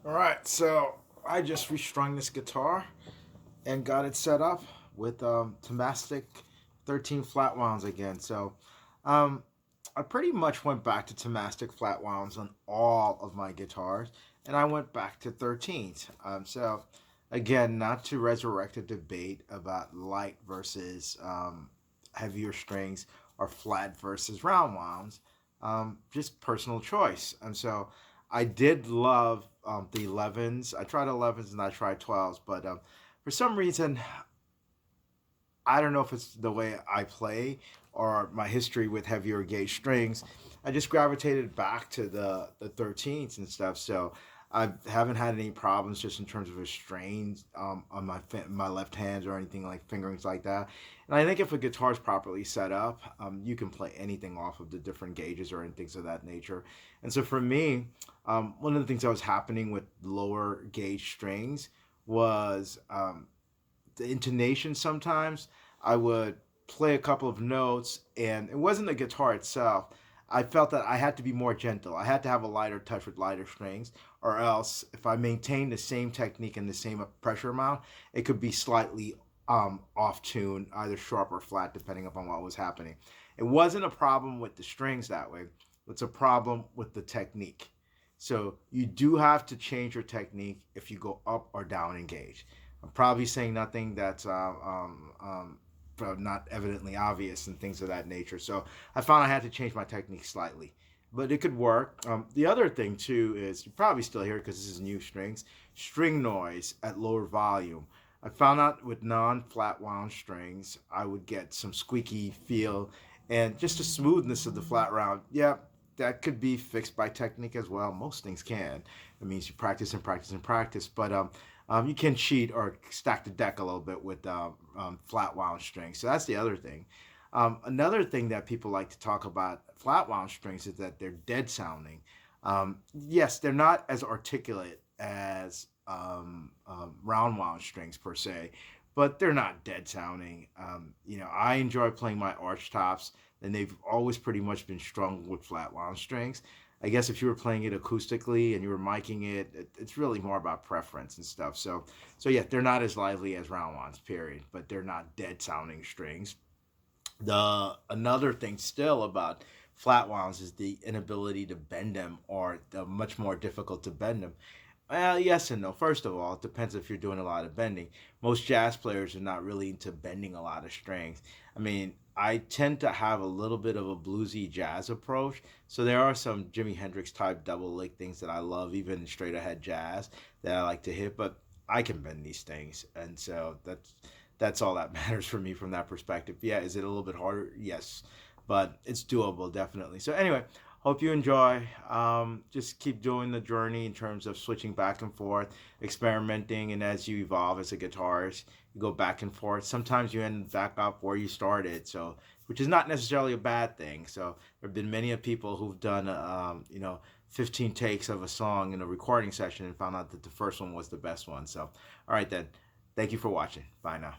All right, so I just restrung this guitar and got it set up with Tomastic 13 Flatwounds again. So um, I pretty much went back to Tomastic Flatwounds on all of my guitars, and I went back to 13s. So again, not to resurrect a debate about light versus heavier strings or flat versus round wounds, just personal choice. And so I did love the 11s. I tried 11s and I tried 12s, but for some reason, I don't know if it's the way I play or my history with heavier gauge strings. I just gravitated back to the 13s and stuff. So I haven't had any problems just in terms of a strain on my left hands or anything like fingerings like that. And I think if a guitar is properly set up, you can play anything off of the different gauges or things of that nature. And so for me, one of the things that was happening with lower gauge strings was the intonation sometimes. I would play a couple of notes, and it wasn't the guitar itself. I felt that I had to be more gentle. I had to have a lighter touch with lighter strings, or else if I maintained the same technique and the same pressure amount, it could be slightly off tune, either sharp or flat, depending upon what was happening. It wasn't a problem with the strings that way. It's a problem with the technique. So you do have to change your technique if you go up or down in gauge. I'm probably saying nothing that's not evidently obvious and things of that nature. So I found I had to change my technique slightly, but it could work. The other thing too is you probably still hear it because this is new strings, string noise at lower volume. I found out with non-flat wound strings, I would get some squeaky feel and just the smoothness of the flat round. Yeah, that could be fixed by technique as well. Most things can. It means you practice and practice and practice, but you can cheat or stack the deck a little bit with flat wound strings. So that's the other thing. Another thing that people like to talk about flat wound strings is that they're dead sounding. Yes, they're not as articulate as round wound strings per se, but they're not dead sounding. I enjoy playing my arch tops, and they've always pretty much been strung with flat wound strings. I guess if you were playing it acoustically and you were miking it's really more about preference and stuff. So yeah, they're not as lively as round ones, period. But they're not dead sounding strings. The another thing still about flat wounds is the inability to bend them, or the much more difficult to bend them. Well, yes and no. First of all, it depends if you're doing a lot of bending. Most jazz players are not really into bending a lot of strings. I mean, I tend to have a little bit of a bluesy jazz approach. So there are some Jimi Hendrix type double lick things that I love, even straight ahead jazz that I like to hit, but I can bend these things. And so That's all that matters for me from that perspective. Yeah, is it a little bit harder? Yes, but it's doable, definitely. So anyway, hope you enjoy. Just keep doing the journey in terms of switching back and forth, experimenting, and as you evolve as a guitarist, you go back and forth. Sometimes you end back up where you started, so which is not necessarily a bad thing. So there have been many of people who've done, 15 takes of a song in a recording session and found out that the first one was the best one. So, all right then. Thank you for watching. Bye now.